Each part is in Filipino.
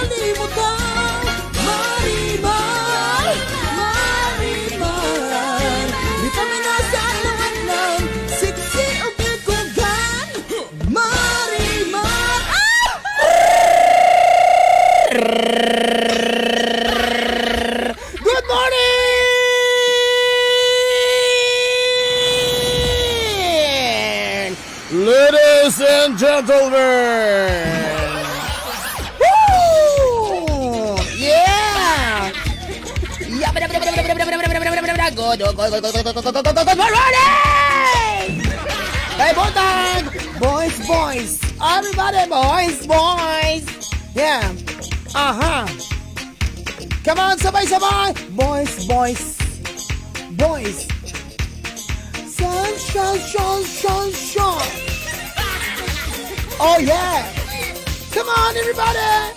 kalimutan. Marimar, Marimar, di kami nasa lahat ng siksi o pagkugan. Marimar, good morning, ladies and gentlemen. Woo! Yeah! Good morning! Hey, Botang! Boys, boys! Everybody, boys, boys! Yeah! Come on, sabay-sabay! Boys, boys! Boys! Sunshine, sunshine, sunshine! Oh, yeah! Come on, everybody!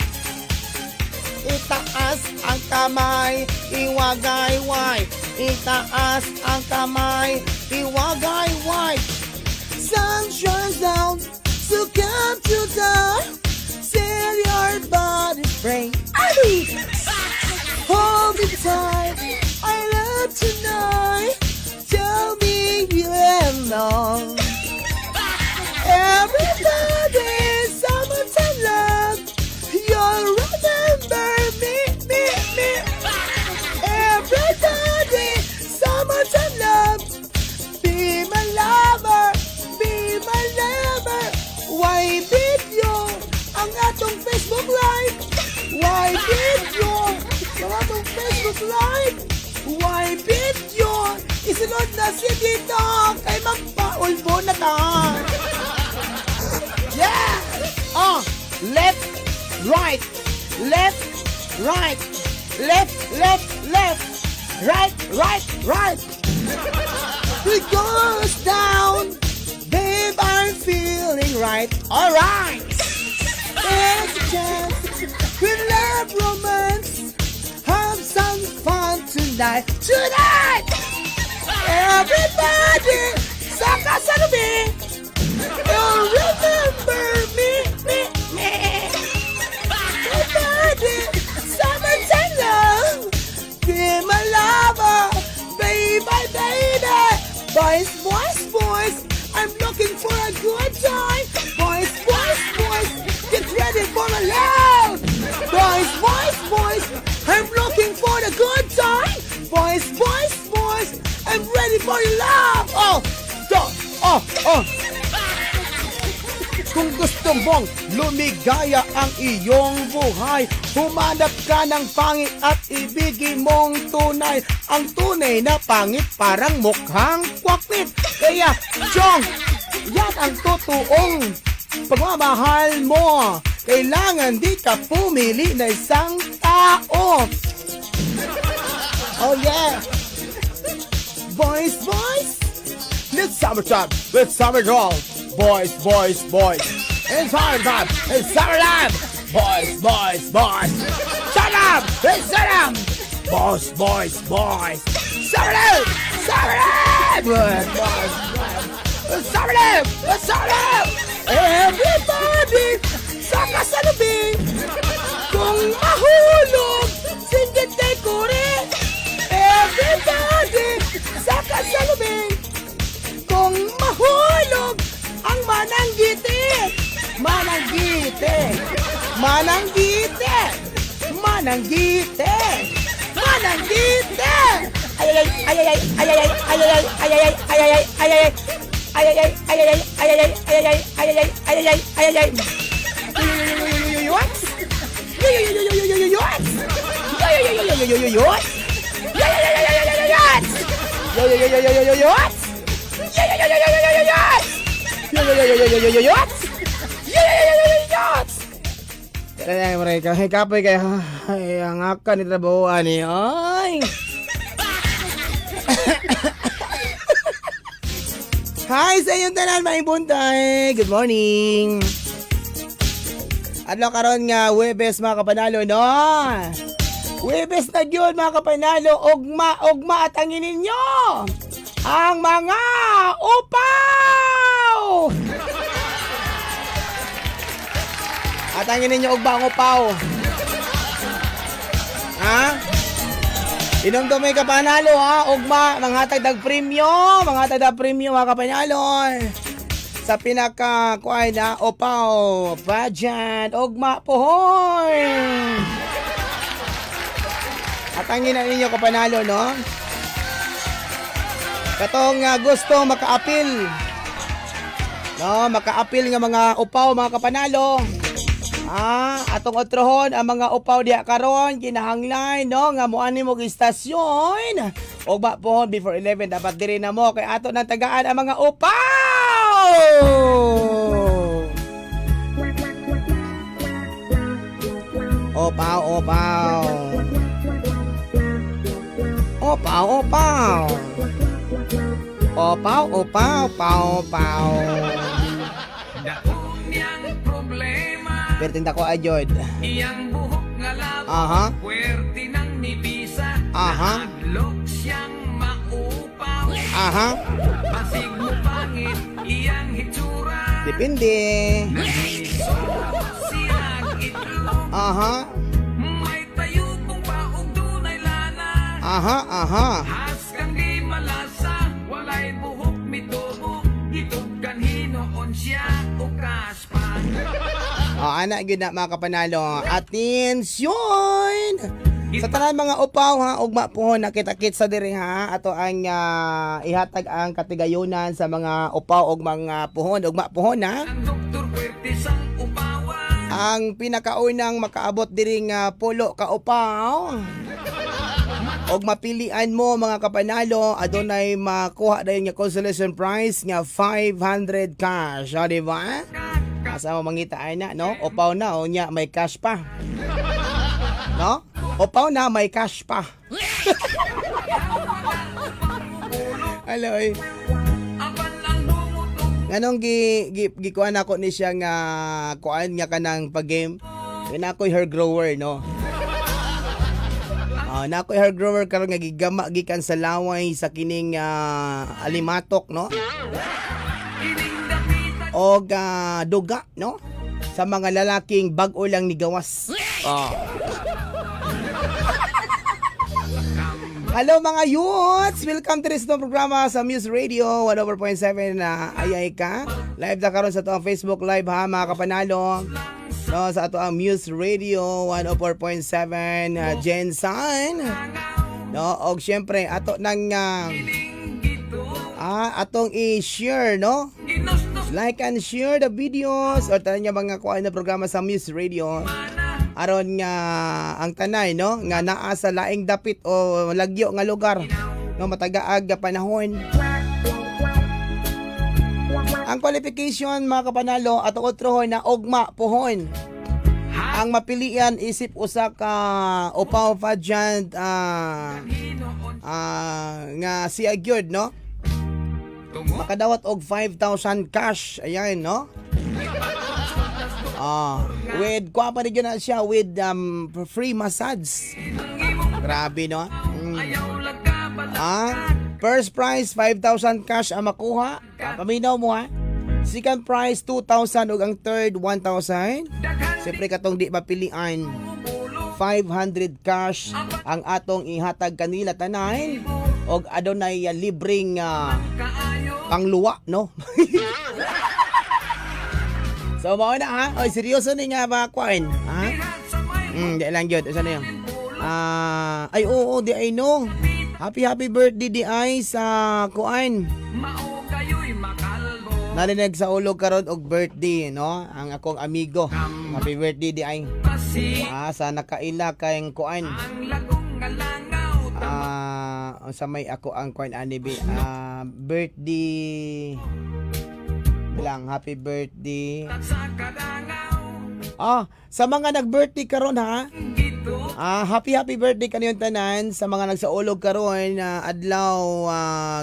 Itaas ang kamay, iwagay-way. Itaas ang kamay, iwagay-way. Sun shines down, so come to the seal your body frame. Ay! Hold me tight, I love tonight. Tell me you belong. Everybody, summertime love. You'll remember me. Everybody, summertime love. Be my lover, be my lover. Why video ang atong Facebook Live? Why video ang atong Facebook Live? Why video? Isunod na si Dito kay magpaulbo na ta. Yeah! Left, right, left, right, left, left, left, right, right, right. It goes down, babe, I'm feeling right. All right. There's a chance, we love romance, have some fun tonight. Tonight, everybody, saka sa lubi. You'll remember me. Everybody, summertime love. Be my lover, baby, baby. Boys, boys, boys, I'm looking for a good time. Boys, boys, boys, get ready for my love. Boys, boys, boys, I'm looking for a good time. Boys, boys, boys, I'm ready for your love. Kung gusto mong lumigaya ang iyong buhay, humanap ka ng pangit at ibigin mong tunay. Ang tunay na pangit parang mukhang kwakwit. Kaya, Chong, yan ang totoong pagmamahal mo. Kailangan di ka pumili na isang tao. Oh yeah. Boys, boys, let's summertime, let's summer girl. Boys, boys, boys. It's summertime, it's summertime. Boys, boys, boys. Shut up, it's summertime. Boys, boys, boys. Summertime, summertime. Boys, boys, boys. It's summertime, it's summertime. Everybody, saka sa lubi. Kung mahulog, singgit kay kuri. Everybody, saka sa lubi. Kung mahulog, ang mananggiti. Mananggiti. Mananggiti. Mananggiti. Mananggiti. Ayayay, ayayay, ayayay, ayayay, ayayay, ayayay, ayayay. Ayayay, ayayay, ayayay, ayayay, ayayay, ayayay, ayayay. What? What? Kaya mereka kapoy kaya ang akan ni trabahoan ni ay. Hi sa inyong tanan, maayong buntay. Good morning. Adlaw karon nga Huwebes mga kapanalo no. Huwebes na gyud mga kapanalo, ugma at angin ninyo ang mga upaw. At angin ninyo ugma ang upaw. Ha? Dinumdumay ka panalo ha. Ugma, mga tagdag premium. Mga tagdag premium mga kapanalo. Sa pinaka kuay na Opaw Pageant. Ugma pohoy. At ang ina ninyo kapanalo, no? Katong gusto maka-appeal. No, maka-appeal nga mga upaw, mga kapanalo. Atong otrohon ang mga upaw diha karon kinahanglan, no, nga moani mo istasyon. Og ba pohon before 11 dapat diri na mo kay ato nang tagaan ang mga upaw. Opaw, opaw. Opaw, opaw. Opaw, opaw, opaw, opaw. Pero tinda ko ajod. Iyang buhok nga labo, Aha. puwerte ng nibisa. Aha. Naglok siyang maupaw. Aha. Pasig mo pangit, iyang hitsura. Depende. Siyang itlog, Aha. may tayo kung paog dunay lana. Aha, aha. Has kang di malasa, walay buhok mitubo. Itog kanhinoon siya o kaspan. Anak gyud na mga kapanalo. Atensyon! Sa tanan mga upaw ha, ugma pohon nakita-kit sa diri ha. Ato ang ihatag ang katigayunan sa mga upaw ug mga pohon, ugma pohon ha. Ang doktor puwerte sang upawan. Ang pinakaunang makaabot diri nga pulo ka upaw. Og mapilian mo mga kapanalo, adunay makuha dayon nga consolation prize nga 500 cash, di ba? Asa mo mangitaan na, no? Upaw na, o nya, may cash pa. No? Upaw na, may cash pa. Aloy. Aban ang bumutok. Nganong gikuan ako ni siya nga kuan nga kanang pag-game. Kaya ako'y hair grower, no? Na ako'y hair grower karon nga gigama gikan sa laway sa kining alimatok, no? O duga, no? Sa mga lalaking bag-o lang ni gawas. Hello mga youths! Welcome to this no programa sa Muse Radio 104.7 na ayay ka. Live na karon sa to Facebook Live ha mga kapanalo. No, sa ato ang Muse Radio 104.7 Jensen. No, og syempre ato nang atong i-share, no? Like and share the videos or tanan niya mga kuan na programa sa Muse Radio. Aron nga ang tanay, no, nga naa sa laing dapit o lagyo nga lugar, no, matagaag nga panahon. Ang qualification mga kapanalo ato otrohon na ugma pohon. Ang mapilian isip usa ka upaw pageant nga si Agyod, no? Makadawat og 5,000 cash, ayan, no? With kuha pa rin na siya with free massage. Grabe, no? First prize 5,000 cash ang makuha. Paminaw mo ha. Second prize 2,000 ug ang third 1,000. Siyempre katong di mapilian 500 cash ang atong ihatag kanila tanan og adunay libreng pangluwa, no? So mao na ha. Oy seryoso ni nga ba kuan? Ha? Di lang gyud. Asa na 'yon? Ay oo, di ay no. Happy birthday di ay sa kuan. Mao kayo'y makalbo. Narinig sa ulog karon og birthday, no? Ang akong amigo. Happy birthday di ay. Sa nakaila kayong kuan. Ang lagong ngalangaw. Sa may ako ang kuan anibi. Birthday lang, happy birthday. Sa kadangaw. Sa mga nag-birthday karon ha. Gito. Happy birthday kaniyon tanan sa mga nagsaulog karon adlaw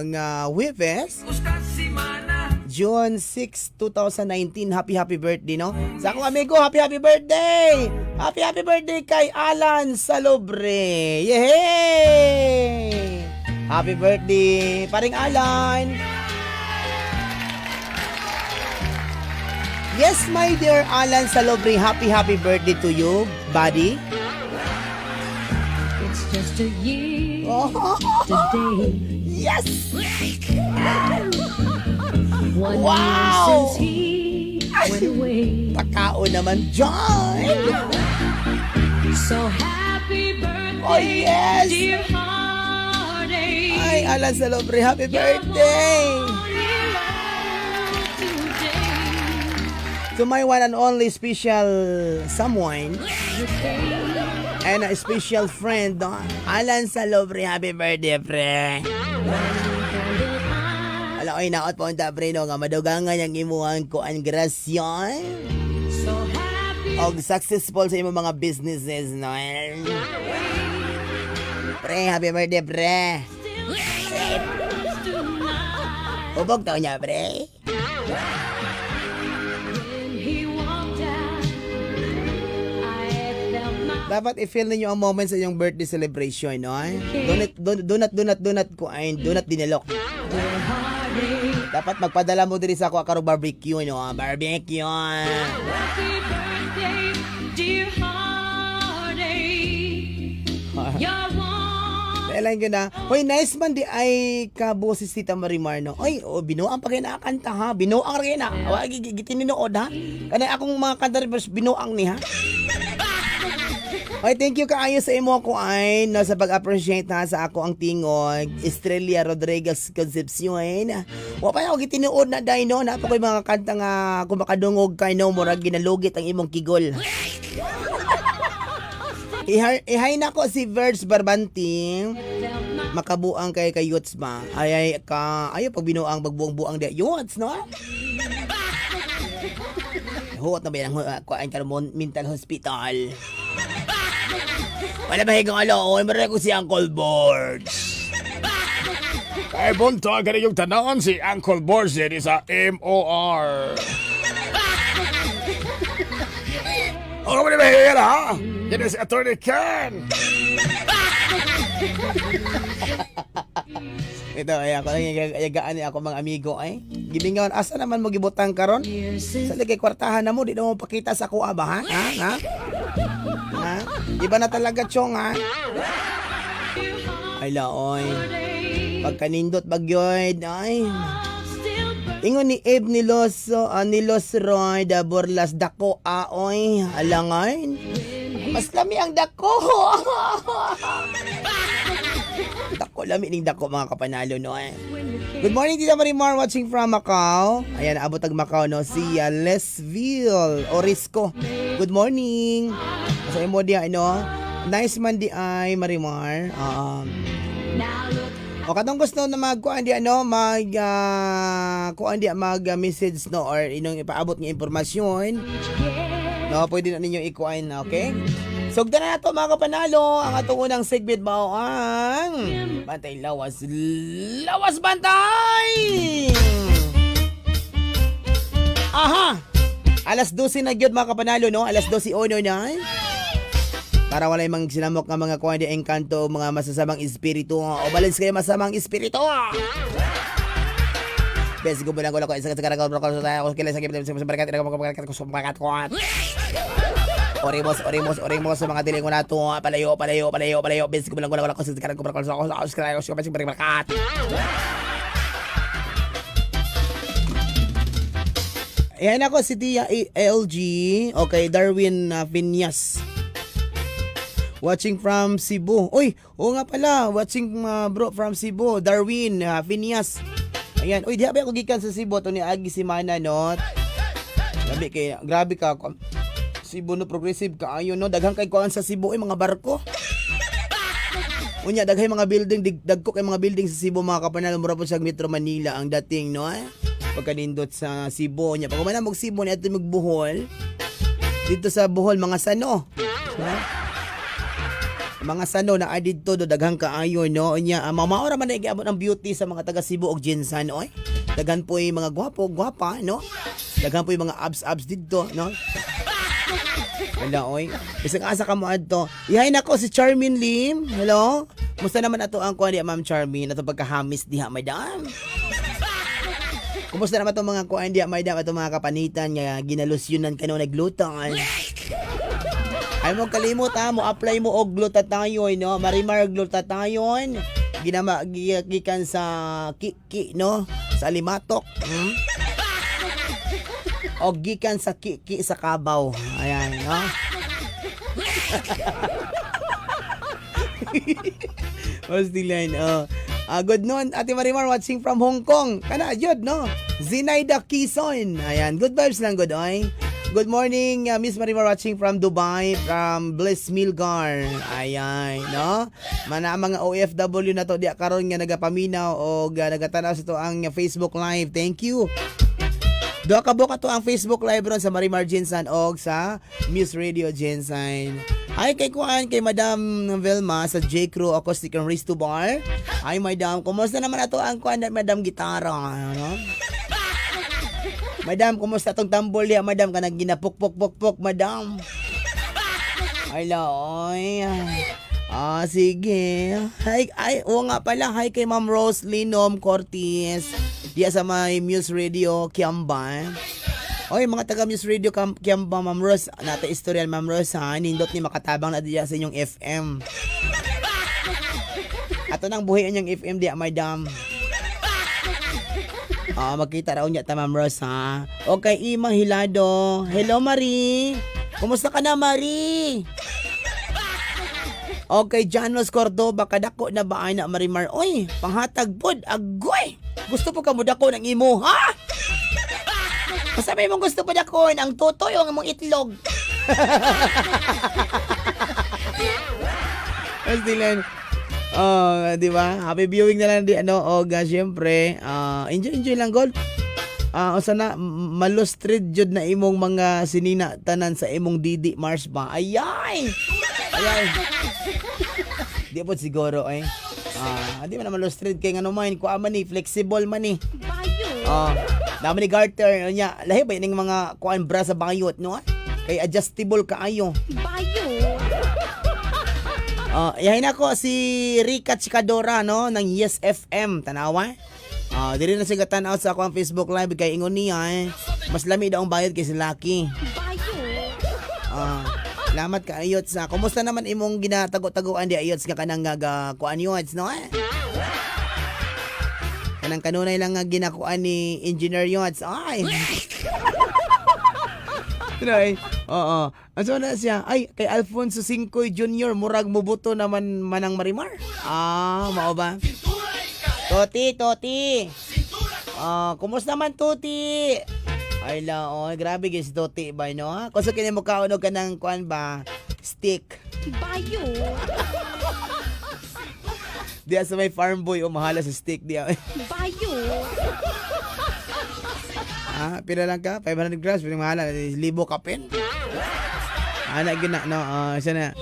nga Huwebes. Uskas si Mana. June 6, 2019. Happy birthday, no? Sa akong amigo, happy birthday! Happy birthday kay Alan Salobre! Yehey! Happy birthday, paring Alan! Yes, my dear Alan Salobre, happy birthday to you, buddy. just a year Oh, today. yes! 1 Wow! year since he went away. Takao naman dyan! So happy birthday, Oh, yes! dear heartache. Ay, Alan Salobre, happy birthday! To my one and only special someone and a special friend, no? Alan Salobre, happy birthday, pre! Ala, ay naot po ang pre, no? Nga madugangan yung imuhang ko ang grasyon. So happy Og successful sa imong mga businesses, no? Pre, happy birthday, pre! tonight. Ubog daw niya, pre. When he walked out, I felt my Dapat i-feel ninyo ang moment sa inyong birthday celebration, no? Donut ko ay donut dinelok. heartache. Dapat magpadala mo diri sa ako karong barbecue, no? Barbecue. Happy birthday, dear heartache. You're one. Kailan ko na, hoy, nice man di ay kabo si Tita Marimar, no? Oy, oh, binuang pa kayo nakakanta, ha? Binuang rin na. Wag gitininood, ha? Kanay akong mga kanta rin, binuang ni, ha? Oy, thank you kaayo sa imo ko ay no, sa pag-appreciate ha sa ako ang tingog. Estrella Rodriguez Concepcion. Wa pa ako gitinuod na dai no, na pa ko'y mga kanta nga kung makadungog kay no, murag ginalugit ang imong kigol. Ihay na ko si Verge Barbanting. Makabuang kay Yuts ba? Ay ayo pag binuang pagbuang-buang di Yuts, no? Huwag na ba yan ang kuhaan ka mental hospital? Wala ba higang aloon? Maray ko si Uncle Borge. Kay bunta ka yung tanan si Uncle Borge di sa MOR. Ano ba ba hira ha? Yan si Attorney Ken. Ito ay ako yagaan ni ako mga amigo ay. Gibingawan asa naman mo gibutang karon? Sa ligay kwartahan na mo di na mo pakita sa kuha ba ha? Ha? Ha? Iba na talaga chong ha? Ay laoy. Pagkanindot bagyoy ay. Ingon ni Eb ni Los Roy da Borlas dako aoy alangan. Mas lami ang dako. Dako lami ning dako mga kapanalo no eh. Good morning Tita Marimar watching from Macau. Ayan abot ag Macau no si Lesville Orisco. Good morning. Sa imo dia ano. Nice man di ay Marimar. O katong gusto na magkuan di ano kuan di mag-message no or inong ipaabot nga impormasyon. No, pwede na ninyo ikuan, okay? Sugdan na nato mga kapanalo ang atong unang segment mao ang Bantay Lawas. Lawas Bantay! Aha! Alas 12 na gyud mga kapanalo no, alas 12:01 na. Para walay mang sinamok nga mga kuwan di engkanto mga masasamang espiritu o balance kayo masamang espiritu. Bes ko bilang ko lang ko isa ka ko tayo ko kilala sa gibit sa barakat ko sa barakat ko. Orimos sa mga diling ko nato palayo. Bes ko bilang ko lang ko sa barakat. Ayan ako si Tia LG. Okay, Darwin Vinyas. Watching from Cebu. Uy, oo nga pala. Watching bro from Cebu. Darwin, Phineas. Ayan. Uy, di ba ako gikan sa Cebu. Ito ni Agi si Mana, no? Grabe ka. Cebu no, progressive ka. Ayun, no? Daghang kay kuan sa Cebu. Mga barko. Unya, daghay mga building. Dagko kay mga building sa Cebu, mga kapanalo. Mura po sa Metro Manila ang dating, no? Pagkanindot sa Cebu. Unya, pag umanamog Cebu, na ito magbuhol. Dito sa Bohol, mga sano. Ha? Mga sano na adid to do daghang kaayo no nya mamaora man giabot ang beauty sa mga taga Cebu og Jinsan oy daghan po mga gwapa no daghan po mga abs didto no wala oy bisag asa ka mo adto ihay nako si Charmin Lim hello musta naman ato ang kuan di Ma'am Charmin ato pagkahamis diha madam kumusta naman itong mga kuan diha madam ato mga kapanitan nga ginalusyonan kano naglutan Ay mo kalimot ha, mo apply mo og glutathione, no? Marimar glutathione. Gikan sa kiki, no? Sa limatok. O gikan sa kiki sa kabaw. Ayan, no? What's the line? Good noon, Ate Marimar, watching from Hong Kong. Kana, yun, no? Zinaida Quezon. Ayan, good vibes lang, good, oy. Good morning, Miss Marimar, watching from Dubai, from Bliss Milgar. Ayan, no? Mana mga OFW na to, di karon nga nagapaminaw o nagatanaw sa to ang Facebook Live. Thank you. Doa ka buka to ang Facebook Live ron sa Marimar Jinsan o sa Miss Radio Jinsan. Hi kay Kuan, kay Madam Velma sa J. Crew Acoustic and Race to Bar. Hi Madam, kumusta naman ato ang Kuan at Madam Gitara? Ano? Madam, kumusta tong tambol ya, Madam? Kanang ginapuk-puk-puk-puk, Madam. Ay, laoy. Sige. Oo nga pala. Hi kay Ma'am Rose Linom Cortez. Diya sa may Muse Radio, Kiamba. Oy, mga taga Muse Radio, Kiamba, Ma'am Rose. Nata istoryan, Ma'am Rose, ha? Nindot ni makatabang na diya sa inyong FM. Ato nang buhay inyong FM diya, Madam. Magkita raw niya ta, Ma'am Rose, ha? Okay, Ima Hilado. Hello, Marie. Kumusta ka na, Marie? Okay, Janos Cordoba, kadako na ba ay na Marimar? Oy, panghatag pod, agoy! Gusto po ka mo dako ng imo, ha? Masabi mong gusto pa dako ang totoy o ang mong itlog. Mas dilan. Di ba? Happy viewing na lang di syempre, enjoy lang gol. Sana malustrid jud na imong mga sinina tanan sa imong Didi Mars ba. Ayay. Di po siguro di man malustrid kay ngano man ko man ni flexible man ni. Dami ni garter nya lahi ba ning mga kuan bra sa bayot no? Kay adjustable kaayo. Yahin ako si Rika Chikadora, no, ng Yes FM, tanawa. Dili na siya tanaw sa akong Facebook Live kay ingon niya, mas lami daw ang bayad kay si Lucky. Salamat ka ayot sa. Kumusta naman imong ginatago-taguan di ayot nga kanang kuan yots, no? Kanang kanunay lang nga ginakuan ni Engineer Yots. Ay. Try. Aso na siya. Ay, kay Alfonso Cincoy Jr. Murag mubuto naman manang Marimar. Mao ba? Toti. Kumusta naman, Toti? Ay, grabe guys, Toti ba, no? Kusa kini mo kaunog ka ng kuan ba? Stick. Bayo. Diya sa may farm boy, mahala sa stick diya. Bayo. Pila lang ka? 500 grams, piling mahala. 1,000 ka pen. Anak gina, no? Isa na.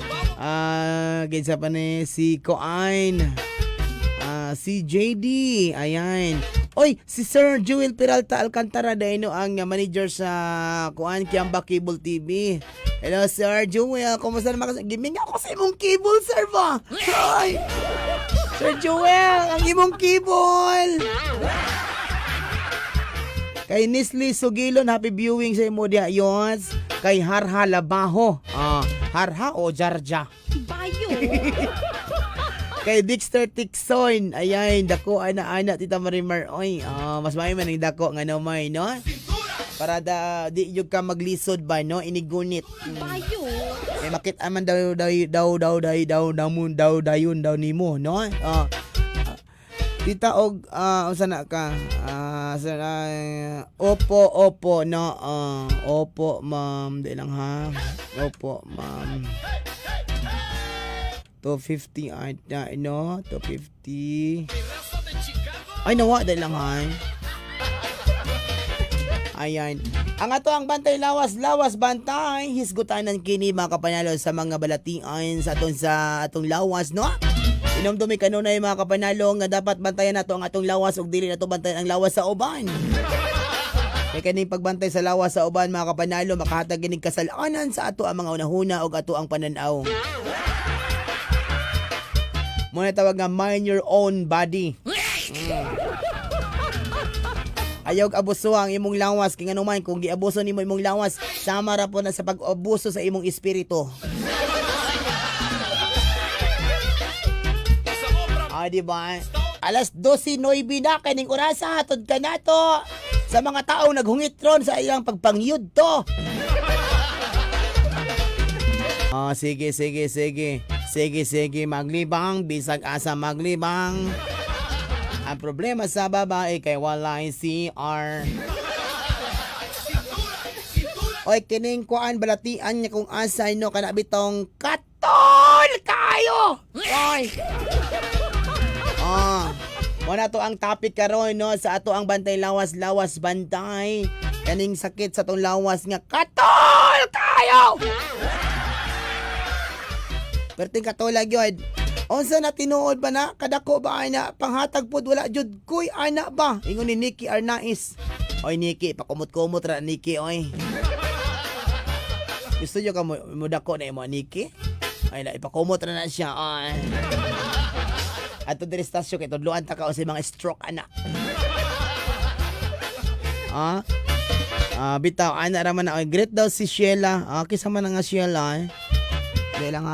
Ginsa pa ni si Koain. Si JD. Ayan. Oy, si Sir Jewel Peralta Alcantara dahil ang manager sa Koain Kiamba Cable TV. Hello, Sir Jewel. Kumusta naman? Giming ako sa imong cable, sir ba? Ay! Sir Jewel, ang imong cable! Kay Nisli Sugilon, happy viewing sa imo diya yon. Kay Harha Labaho. Harha o Jarja? Bayo. Kay Dexter Tixon. Ayan, dako ana Tita Marimar. Oy, mas may man ang dako nga namay, no? Para di jud ka maglisod ba, no? Inigunit. Bayo. Kay makit aman daw dayon nimo, no? Tita og unsa na ka? Opo no. Opo ma'am, di lang ha. Opo ma'am. 250 no, 250. Ay nawa di lang ha. Ayan. Ang ato ang bantay lawas bantay. Hisgutanan kini mga kapanalo sa mga balatian sa atong lawas, no? Inomdumi kanunay mga kapanalo nga dapat bantayan nato ang atong lawas ug dili nato bantayan ang lawas sa uban. Kay kaning pagbantay sa lawas sa uban mga kapanalo makahatag kining kasalanan sa ato ang mga unahuna ug ato ang pananaw. Muna tawag nga mind your own body. Ayaw abuso ang imong lawas kay nganuman kung giabuso nimo imong lawas sama ra po na sa pag-abuso sa imong espiritu. Di ba? Alas 12:09 na kaning orasa hatod ka nato sa mga taong naghungitron sa ilang pagpangyud to. Sige, maglibang, bisag asa maglibang. Ang problema sa babae kay walay CR. Oy, kining kuan balatian niya kung asa no kana bitong katol kayo. Oy. Wala to ang topic karon no sa ato ang bantay lawas bantay. Kaning sakit sa tong lawas nga katol kayo. Perting katolag yun. Unsa na tinuod ba na? Kadako ba ay na panghatag pod wala jud kuy ana ba? Ingon ni Nikki Arnaiz. Oy Nikki, pakumot-kumot ra Nikki oy. Gusto nyo ka mo dako na mo Nikki? Ay na ipakumot ra na siya oy. Ato diri stasyon kay tudloan ta ka sa mga stroke ana. Bitaw ana ra man na oy. Great daw si Sheila. Kisa man nga Sheila eh. Dahil lang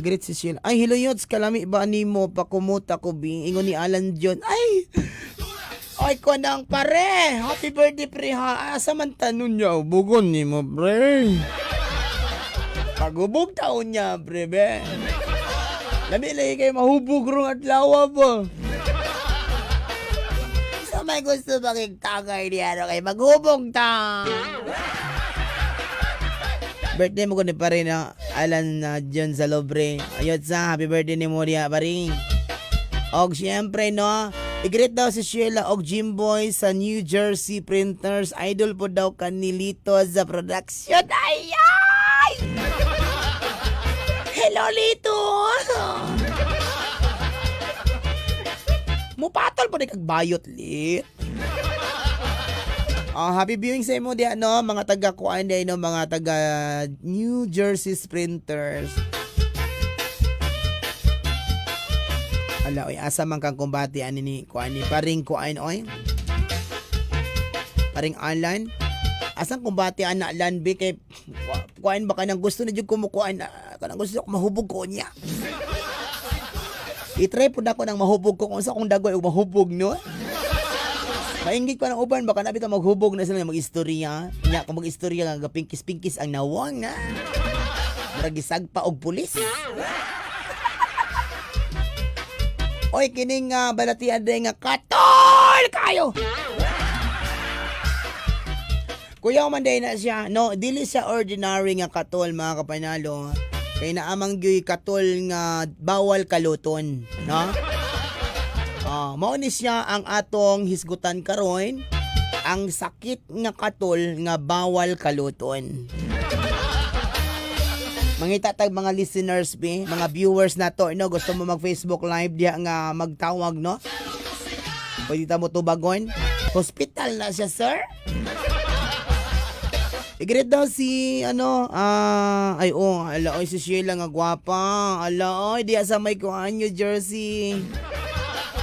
great si Sheila. Ay, hiloyots, kalami ba ni mo pakumuta ko, Bing? Ingon ni Alan John. Ay ko nang pare. Happy birthday, pre, ha? Asa man tanong niya, bugon ni mo, pre. Pagubog taon niya, pre, be. Lami lagi kayo mahubog rong at lawa po. Sa may gusto makikagay niya, no? Kayo maghubog ta. Birthday mo ko ni pare na Alan John Salobre. Ayot sa happy birthday ni Moria pare. Og siyempre no, i-greet daw si Sheila og Jimboy sa New Jersey Printers. Idol po daw kanilito sa production. Ay! Hello Lito! Mupatol po ni kagbayot lit. Happy viewing sa imo diya no, mga taga kuan diya no, mga taga New Jersey Sprinters. Ala oy, asa man kang kumbati ani ni kuan ni paring kuan oy. Paring Alan. Asang kumbati ana Lanbi kay kuan ba kanang gusto na jud kumukuan kanang gusto ko mahubog ko niya. I-try pud ako nang mahubog ko kung sa kung dagoy og mahubog no. Maingit ko ng uban, baka nabita maghubog na sila mag-istorya. Nya, kung mag-istorya nga, pinkis-pinkis ang nawang na. Maragisag pa og pulis. Oy, kining balatian day nga, katol kayo! Kuya man day na siya, no, dili siya ordinary nga katol, mga kapanalo. Kaya naamang gyoy katol nga bawal kaluton, no? Mao ni siya ang atong hisgutan karon, ang sakit nga katol nga bawal kaluton. Mangita tag mga listeners be, mga viewers nato no, gusto mo mag-Facebook live diha nga magtawag no. Pwede ta mo tubagon. Hospital na siya, sir. I-greet daw si ala oy si Sheila nga gwapa. Ala oy diha sa may kuan New Jersey.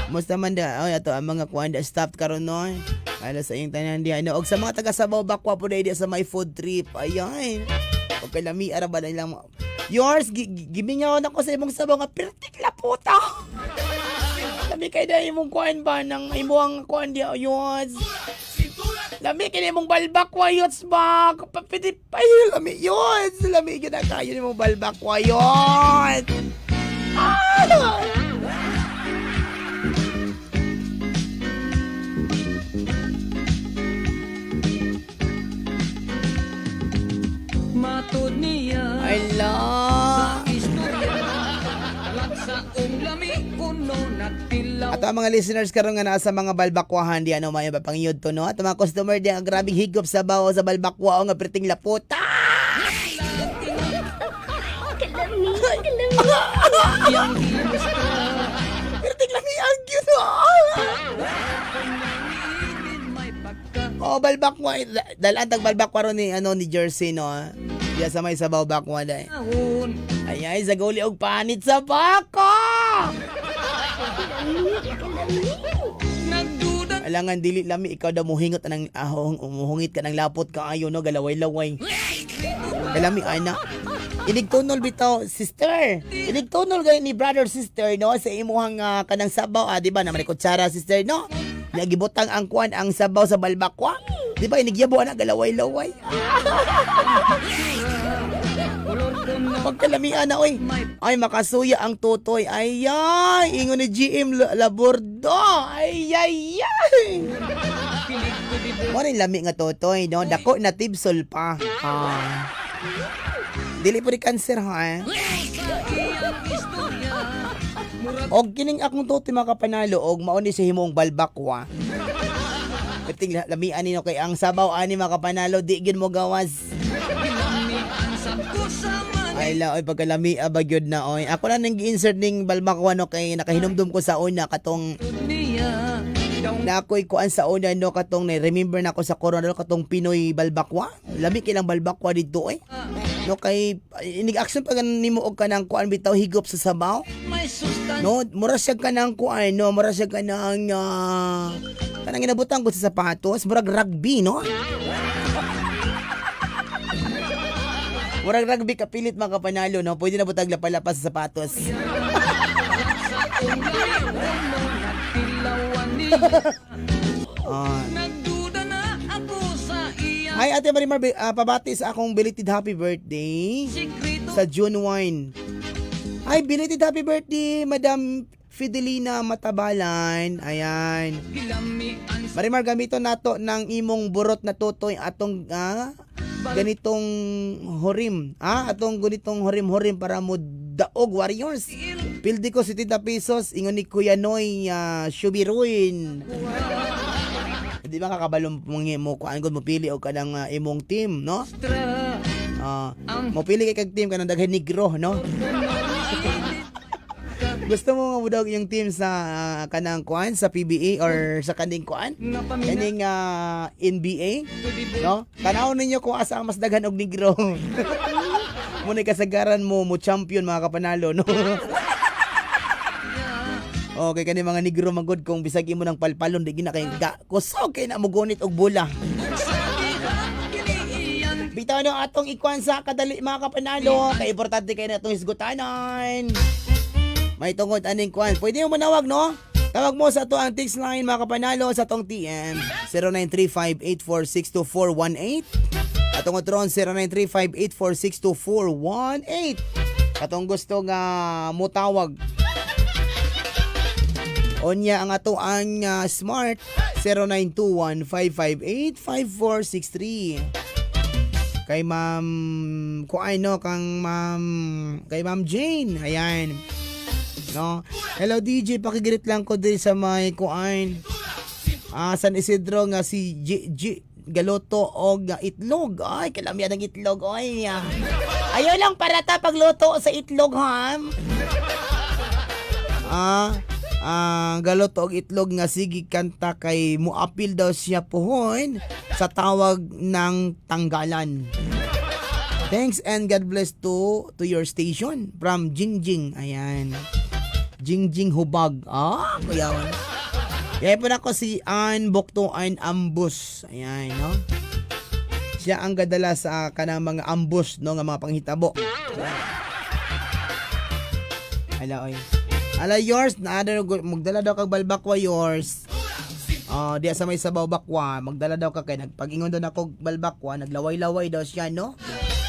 Musta man da, oy ato ang mga kuan da staff karon no. Ala sa iyong tanan diha no, og sa mga taga Sabaw Bakwa po diha sa may food trip. Ayan. Og kay lami ara ba lang yours gimingaw na ko sa imong sabaw nga pertik la puta. Lami kay da imong kuan ba nang imong kuan diha yours. Lami kay imong balbakwa yours ba. Kapapiti pa lami yours. Lami gyud na kayo imong balbakwa yours. Matod niya Ala. sa istorya alat sa lami kuno natila. Ato ang mga listeners karon nga naa sa mga balbakwahan di ano may pangiyod to no. Ato mga customer di ang grabing higop sa bawo sa balbakwa nga perting laputa. Yang hilos ka Perting lami ang gyud. may pagka Balbakwa dalan tag balbakwa ron ni ni Jersey no. Diya sa may Sabaw Bakwa dai. ahon. Ay sa guli og panit sa baka. Nagduda Alangan dili lami ikaw daw muhingot ng muhungit ka ng lapot kaayo no galaway-laway. Kalami ana. Inigtunol bitaw sister. Inigtunol gani ni brother sister no sa imuhang kanang sabaw di ba na may kutsara sister no. Nagibutang ang kuan ang sabaw sa balbakwa. Di ba inigyabo na galaway-laway. Pagkalamian na oy. Ay makasuya ang tutoy. Ay ingon ni GM Labordo. Ay. Mo rin lami nga tutoy no. Dako na tibsol pa. Dili po ni cancer ha. Og kining akong tutoy makapanalo og mauni sa himong balbakwa. Kating lamian nino kay ang sabaw ani makapanalo di gid mo gawas. Ay oy pagkalami abagyod na oy. Ako na nang gi-insert ning balbakwa no kay nakahinumdum ko sa una katong na ako'y kuan sa una no katong remember na ako sa Coronado katong Pinoy balbakwa. Lami kilang balbakwa dito eh. No kay inig-action pag nimo og kanang kuan bitaw higop sa sabaw. No, mura siya kanang kuan no, mura siya kanang kanang inabutan ko sa sapatos, murag rugby no. Murag rugby kapilit makapanalo no, pwede na butag lapalapas sa sapatos. Nagduda na ako sa iya. Hi Ate Marimar, pabati sa akong belated happy birthday sa June 1. Hi, belated happy birthday Madam Fidelina Matabalan. Ayan. Marimar, gamiton nato ng imong burot na tutoy atong ganitong horim. Atong ganitong horim-horim para mo daog warriors. Pildi ko 70 pesos. Ingon ni Kuya Noy Shubiruin. Di ba kakabalong mo kuan gud mo pili og kanang imong team, no? Mo pili kay kag team kanang daghan negro, no? Gusto mo nga budog yung team sa kanang kuan sa PBA or sa kaning kuan? Kaning NBA, no? Tanaw ninyo kung asa ang mas daghan og negro. Muna kasagaran mo champion mga kapanalo, no? Okay, kani mga negro magod kung bisag imo ng palpalon di gina kay kusog kay na mo gunit og bula. Bitaw no atong ikuan sa kadali mga kapanalo, kay importante kay natong isgutanan. May tungod aning kuan. Pwede mo manawag no? Tawag mo sa to ang text line mga kapanalo sa tong TM 0935-8462418. Atong otron 0935-8462418. Katong gusto nga mutawag onya ang ato ang smart 0921-558-5463. Kay Ma'am kuay no kang kay Ma'am Jane. Ayan. No. Hello DJ, pakigirit lang ko din sa may kuan. San Isidro nga si G galoto og itlog. Ay, kalamian ng itlog oy. Ayo lang para ta pagluto sa itlog ha. Galoto og itlog nga sige kanta kay muapil daw siya pohon sa tawag ng tanggalan. Thanks and God bless to your station from Jingjing. Ayan. Jingjing Hubag. Kuyawan. Kaya po na ko si Ann Boktoan Ambus. Ayan, no? Siya ang gadala sa kanang mga ambus, no? Nga mga panghitabo. Hala, oy. Ala yours, magdala daw kag balbakwa yours. Diya sa may sabaw bakwa, magdala daw ka kay nagpag-ingon daw nako balbakwa, naglaway-laway daw siya no.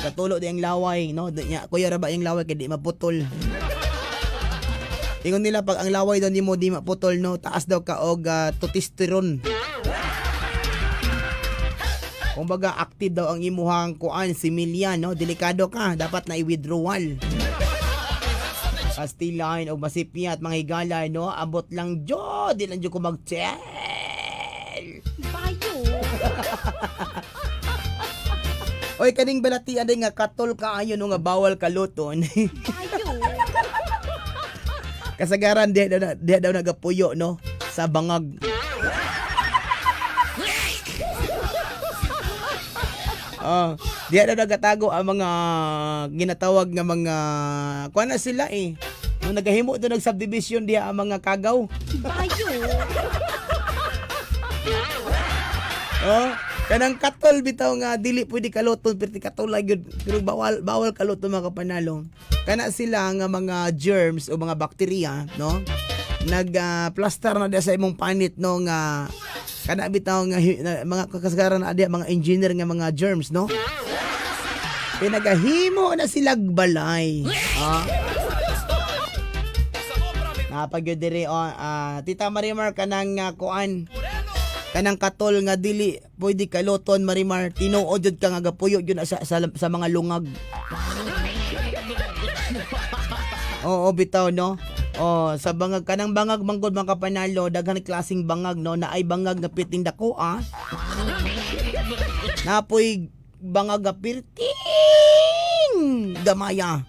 Katulo di ang laway no. Diya kuya ra ba yung laway kay di maputol. Ingon nila pag ang laway daw nimo di maputol no, taas daw ka og testosterone. Kumbaga active daw ang imuhang kuan similyan no, delikado ka, dapat na i-withdrawal. Pastilan o masipya at mga higala, no? Abot lang jo, di lang jo ko mag-tell. Bayo. Oy, kaning balatian din nga katol ka ayo no nga bawal kaluton. Bayo. Kasagaran diha daw nagapuyo no sa bangag. Diha daw nagatago ang mga ginatawag nga mga kuan na sila eh. Nung nagahimo doon nag-subdivision diha ang mga kagaw. Bayo. Oh, kanang katol bitaw nga dili pwede kaluton perti katol gyud pero bawal kaluton mga kapanalo. Kana sila nga mga germs o mga bakterya, no? Plaster na dia sa imong panit no nga kana bitaw nga mga kasagaran na dia mga engineer nga mga germs, no? Pinagahimo na silag balay. Napagyo dire Tita Marimar kanang kuan kanang katol nga dili pwede kaluton Marimar tinuod jud ka nga gapuyo jud sa mga lungag. Oo bitaw no. Sa bangag kanang bangag manggod mga kapanalo daghan klaseng bangag no naay bangag nga piting dako napoy bangag nga pirting gamaya.